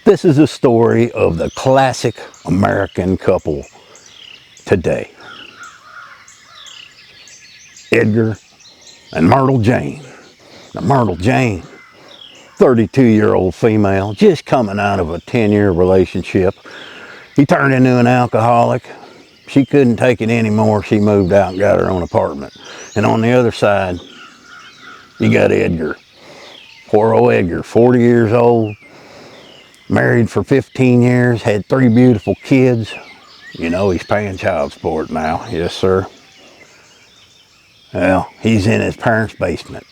This is a story of the classic American couple today. Edgar and Myrtle Jane. Now, Myrtle Jane, 32-year-old female, just coming out of a 10-year relationship. He turned into an alcoholic. She couldn't take it anymore. She moved out and got her own apartment. And on the other side, you got Edgar. Poor old Edgar, 40 years old, married for 15 years, had 3 beautiful kids. You know he's paying child support now. Yes, sir. Well, he's in his parents' basement.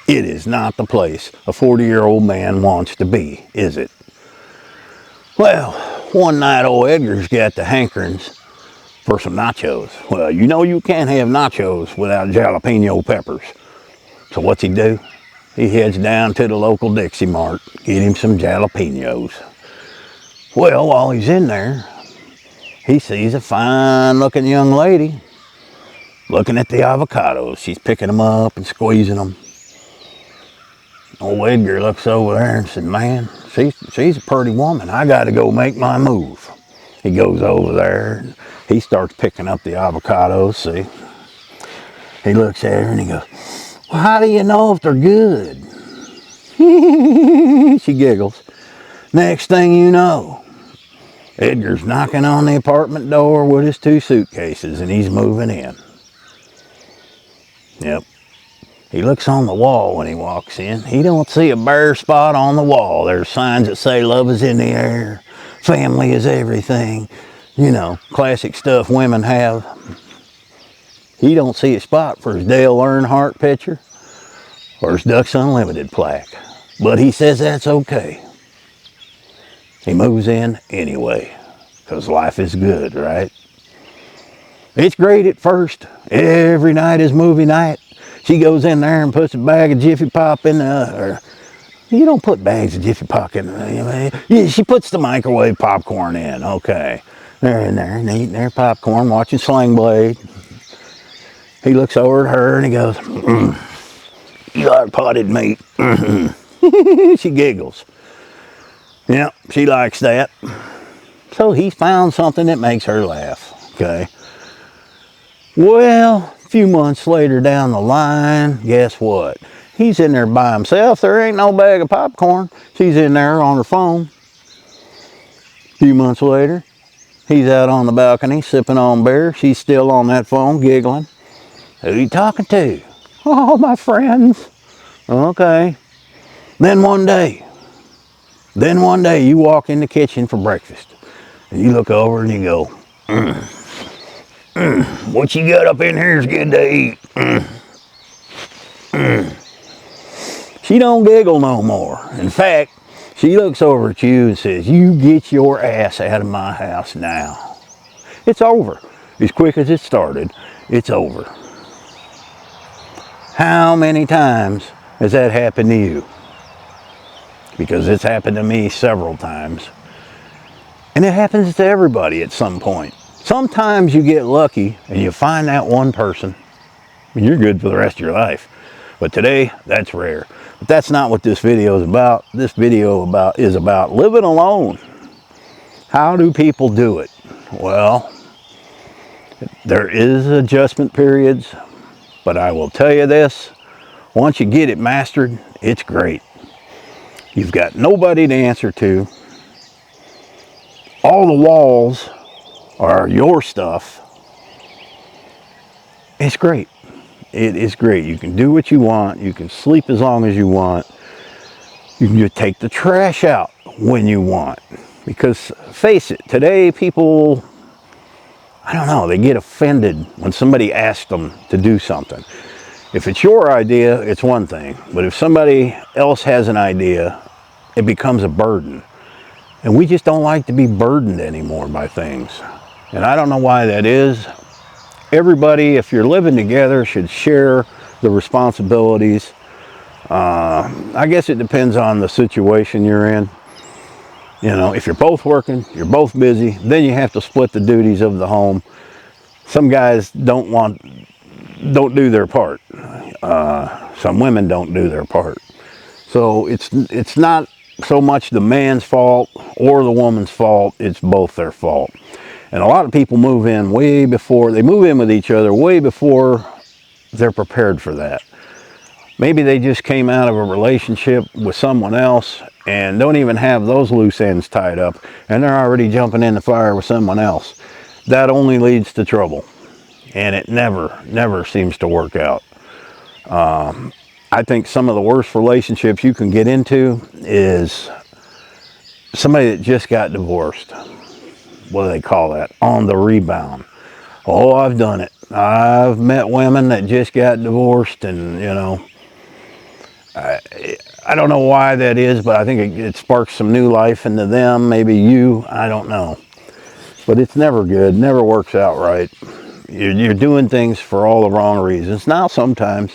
It is not the place a 40-year-old man wants to be, is it? Well, one night old Edgar's got the hankerings for some nachos. Well, you know you can't have nachos without jalapeno peppers. So what's he do? He heads down to the local Dixie Mart, get him some jalapenos. Well, while he's in there, he sees a fine-looking young lady looking at the avocados. She's picking them up and squeezing them. Old Edgar looks over there and said, man, she's a pretty woman. I got to go make my move. He goes over there and he starts picking up the avocados, see. He looks at her and he goes, well, how do you know if they're good? She giggles. Next thing you know, Edgar's knocking on the apartment door with his 2 suitcases and he's moving in. Yep. He looks on the wall when he walks in. He don't see a bare spot on the wall. There's signs that say love is in the air, family is everything. You know, classic stuff women have. He don't see a spot for his Dale Earnhardt picture or his Ducks Unlimited plaque. But he says that's okay. He moves in anyway, because life is good, right? It's great at first. Every night is movie night. She goes in there and puts a bag of Jiffy Pop in the... You don't put bags of Jiffy Pop in the... She puts the microwave popcorn in, okay. They're in there and eating their popcorn, watching Sling Blade. He looks over at her and he goes, you like potted meat? She giggles. Yeah, she likes that. So he found something that makes her laugh, okay. Well, a few months later down the line, guess what? He's in there by himself. There ain't no bag of popcorn. She's in there on her phone. A few months later, he's out on the balcony sipping on beer. She's still on that phone giggling. Who you talking to? Oh, my friends. Okay. Then one day you walk in the kitchen for breakfast and you look over and you go, what you got up in here is good to eat. She don't giggle no more. In fact, she looks over at you and says, you get your ass out of my house now. It's over. As quick as it started, it's over. How many times has that happened to you? Because it's happened to me several times. And it happens to everybody at some point. Sometimes you get lucky and you find that one person and you're good for the rest of your life. But today, that's rare. But that's not what this video is about. This video is about living alone. How do people do it? Well, there is adjustment periods, but I will tell you this, once you get it mastered, it's great. You've got nobody to answer to. All the walls are your stuff. It's great. It is great. You can do what you want. You can sleep as long as you want. You can just take the trash out when you want. Because face it, today people, I don't know, they get offended when somebody asks them to do something. If it's your idea, it's one thing. But if somebody else has an idea, it becomes a burden. And we just don't like to be burdened anymore by things. And I don't know why that is. Everybody, if you're living together, should share the responsibilities. I guess it depends on the situation you're in. You know, if you're both working, you're both busy, then you have to split the duties of the home. Some guys don't do their part. Some women don't do their part. So it's not so much the man's fault or the woman's fault. It's both their fault. And a lot of people move in way before, they move in with each other way before they're prepared for that. Maybe they just came out of a relationship with someone else and don't even have those loose ends tied up, and they're already jumping in the fire with someone else. That only leads to trouble, and it never seems to work out. I think some of the worst relationships you can get into is somebody that just got divorced. What do they call that? On the rebound. Oh, I've done it. I've met women that just got divorced, and you know, I don't know why that is, but I think it sparks some new life into them. Maybe you, I don't know. But it's never good, never works out right. You're doing things for all the wrong reasons. Now, sometimes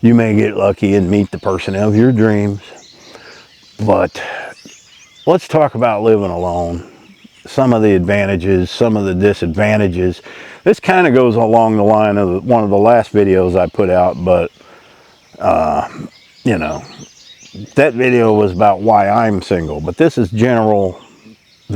you may get lucky and meet the person of your dreams. But let's talk about living alone. Some of the advantages, some of the disadvantages. This kind of goes along the line of one of the last videos I put out, but you know, that video was about why I'm single, but this is the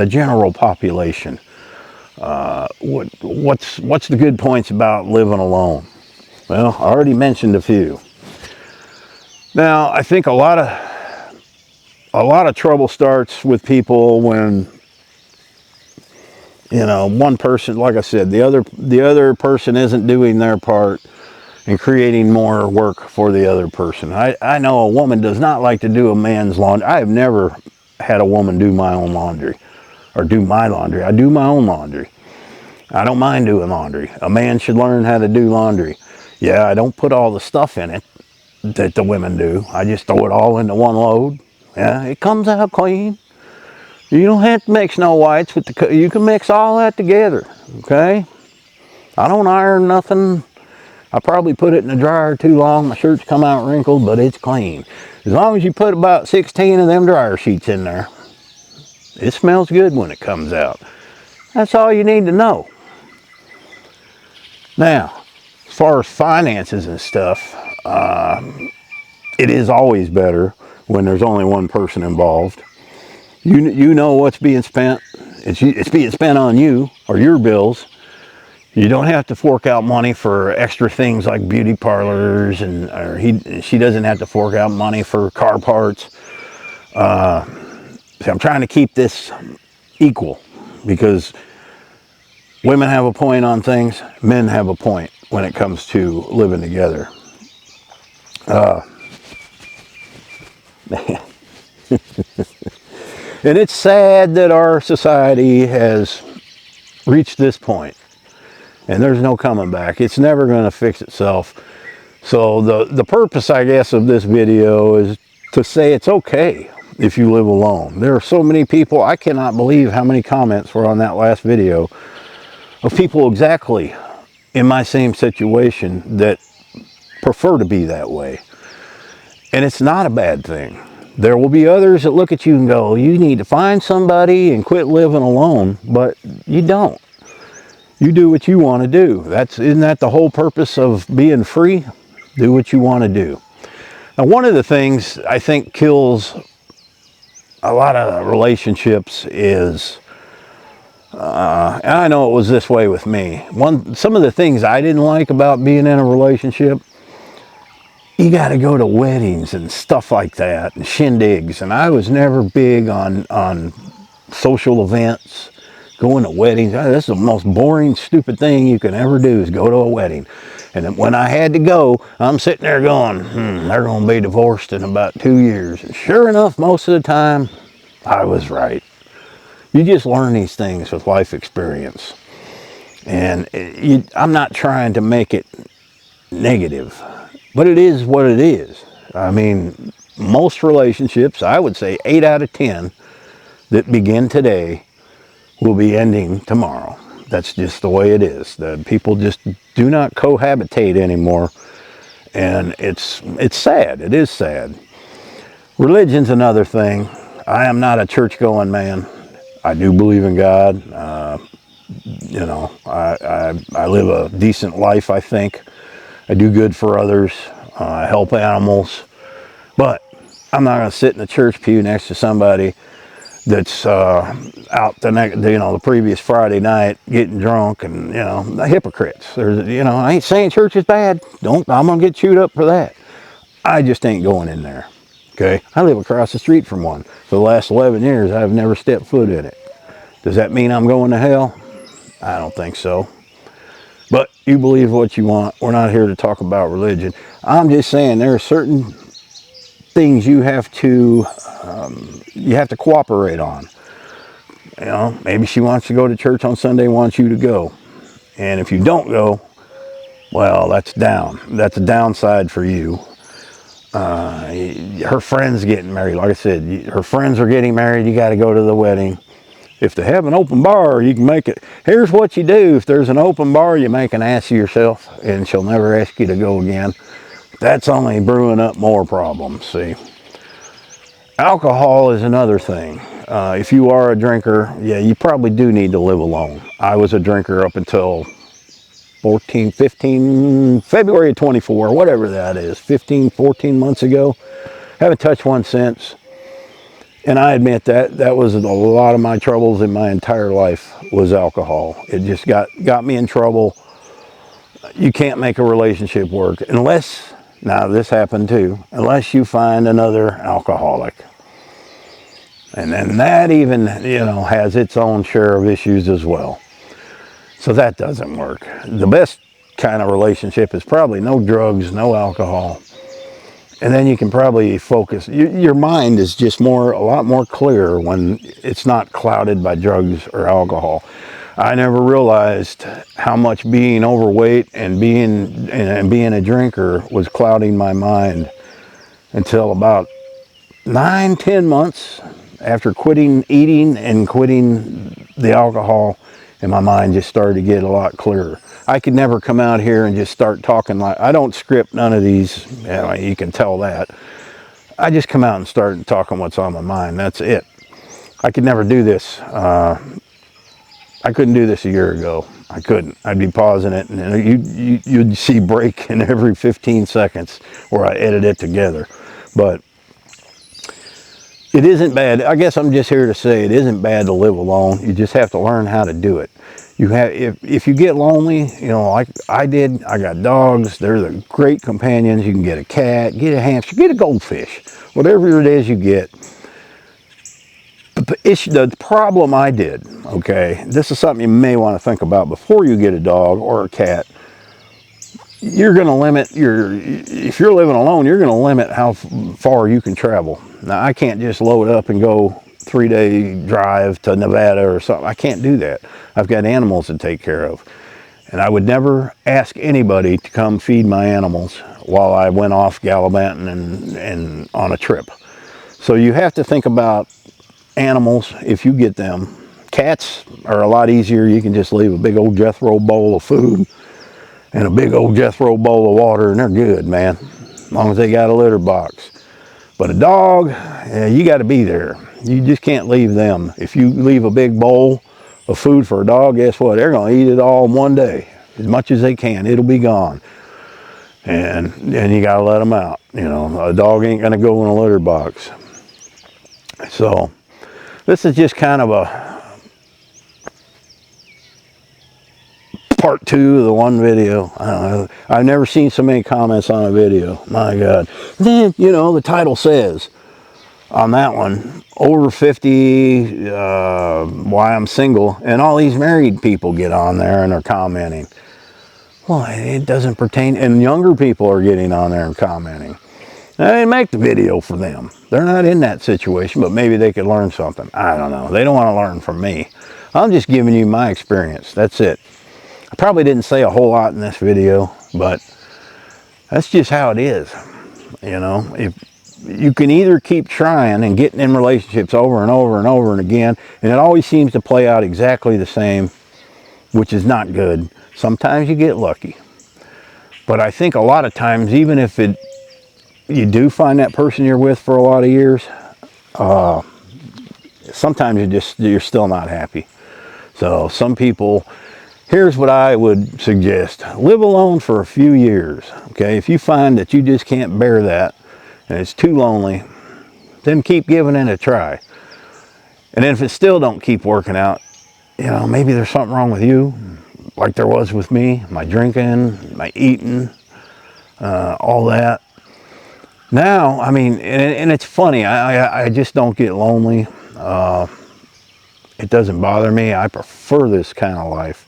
general population. What's the good points about living alone? Well, I already mentioned a few. Now, I think a lot of trouble starts with people when, you know, one person, like I said, the other person isn't doing their part and creating more work for the other person. I know a woman does not like to do a man's laundry. I have never had a woman do my own laundry or do my laundry. I do my own laundry. I don't mind doing laundry. A man should learn how to do laundry. Yeah, I don't put all the stuff in it that the women do. I just throw it all into one load. Yeah, it comes out clean. You don't have to mix no whites with you can mix all that together, okay? I don't iron nothing. I probably put it in the dryer too long. My shirts come out wrinkled, but it's clean. As long as you put about 16 of them dryer sheets in there, it smells good when it comes out. That's all you need to know. Now, as far as finances and stuff, it is always better when there's only one person involved. You know what's being spent. It's being spent on you or your bills. You don't have to fork out money for extra things like beauty parlors, she doesn't have to fork out money for car parts. So I'm trying to keep this equal because women have a point on things, men have a point when it comes to living together. And it's sad that our society has reached this point. And there's no coming back. It's never going to fix itself. So the purpose, I guess, of this video is to say it's okay if you live alone. There are so many people, I cannot believe how many comments were on that last video of people exactly in my same situation that prefer to be that way. And it's not a bad thing. There will be others that look at you and go, you need to find somebody and quit living alone, but you don't. You do what you want to do. Isn't that the whole purpose of being free? Do what you want to do. Now, one of the things I think kills a lot of relationships is, and I know it was this way with me. Some of the things I didn't like about being in a relationship, you got to go to weddings and stuff like that, and shindigs. And I was never big on social events. Going to weddings, that's the most boring, stupid thing you can ever do is go to a wedding. And when I had to go, I'm sitting there going, they're going to be divorced in about 2 years. And sure enough, most of the time, I was right. You just learn these things with life experience. And I'm not trying to make it negative, but it is what it is. I mean, most relationships, I would say 8 out of 10 that begin today will be ending tomorrow. That's just the way it is. The people just do not cohabitate anymore, and it's sad. It is sad. Religion's another thing. I am not a church-going man. I do believe in God. You know, I live a decent life, I think. I do good for others. I help animals. But I'm not going to sit in the church pew next to somebody that's out the previous Friday night getting drunk, and the hypocrites. I ain't saying church is bad. I'm gonna get chewed up for that. I just ain't going in there. Okay, I live across the street from one. For the last 11 years, I've never stepped foot in it. Does that mean I'm going to hell? I don't think so. But you believe what you want. We're not here to talk about religion. I'm just saying there are certain things you have to cooperate on. Maybe she wants to go to church on Sunday, wants you to go. And if you don't go, well, that's a downside for you. Her friend's getting married. Like I said, her friends are getting married. You got to go to the wedding. If they have an open bar, you can make it. Here's what you do. If there's an open bar, you make an ass of yourself, and she'll never ask you to go again. That's only brewing up more problems, see. Alcohol is another thing. If you are a drinker, yeah, you probably do need to live alone. I was a drinker up until 15, February of 24, whatever that is, 15, 14 months ago. Haven't touched one since. And I admit that was a lot of my troubles in my entire life was alcohol. It just got me in trouble. You can't make a relationship work unless, now this happened too, unless you find another alcoholic. And then that even, has its own share of issues as well. So that doesn't work. The best kind of relationship is probably no drugs, no alcohol. And then you can probably focus. Your mind is just a lot more clear when it's not clouded by drugs or alcohol. I never realized how much being overweight and being a drinker was clouding my mind until about 9-10 months after quitting eating and quitting the alcohol, and my mind just started to get a lot clearer. I could never come out here and just start talking like, I don't script none of these, you can tell that. I just come out and start talking what's on my mind, that's it. I could never do this. I couldn't do this a year ago. I couldn't. I'd be pausing it, and you'd see break in every 15 seconds where I edit it together. But it isn't bad. I guess I'm just here to say it isn't bad to live alone. You just have to learn how to do it. If you get lonely, like I did, I got dogs. They're the great companions. You can get a cat, get a hamster, get a goldfish, whatever it is you get. The problem I did, okay, this is something you may want to think about before you get a dog or a cat. You're going to limit if you're living alone, you're going to limit how far you can travel. Now, I can't just load up and go 3-day drive to Nevada or something. I can't do that. I've got animals to take care of. And I would never ask anybody to come feed my animals while I went off gallivanting and on a trip. So you have to think about animals if you get them. Cats are a lot easier. You can just leave a big old Jethro bowl of food and a big old Jethro bowl of water, and they're good, man, as long as they got a litter box. But a dog, you got to be there. You just can't leave them. If you leave a big bowl of food for a dog, guess what? They're going to eat it all in one day, as much as they can. It'll be gone. And you got to let them out. A dog ain't going to go in a litter box. So this is just kind of a part 2 of the one video. I don't know. I've never seen so many comments on a video. My God. Then, the title says on that one, over 50, why I'm single, and all these married people get on there and are commenting. Well, it doesn't pertain, and younger people are getting on there and commenting. I didn't make the video for them. They're not in that situation, but maybe they could learn something. I don't know. They don't want to learn from me. I'm just giving you my experience. That's it. I probably didn't say a whole lot in this video, but that's just how it is. If you can either keep trying and getting in relationships over and over and over and again, and it always seems to play out exactly the same, which is not good. Sometimes you get lucky. But I think a lot of times, even if you do find that person you're with for a lot of years, sometimes you're still not happy. So some people, here's what I would suggest. Live alone for a few years, okay? If you find that you just can't bear that and it's too lonely, then keep giving it a try. And then if it still don't keep working out, you know, maybe there's something wrong with you, like there was with me, my drinking, my eating, all that. Now, I mean, and it's funny, I just don't get lonely. It doesn't bother me. I prefer this kind of life,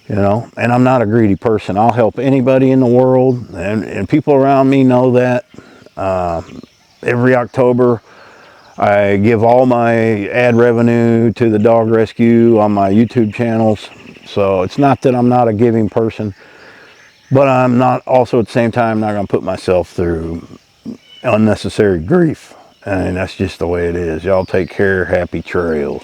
you know, and I'm not a greedy person. I'll help anybody in the world, and people around me know that. Every October, I give all my ad revenue to the dog rescue on my YouTube channels. So it's not that I'm not a giving person, but I'm not also at the same time not going to put myself through unnecessary grief. And that's just the way it is. Y'all take care. Happy trails.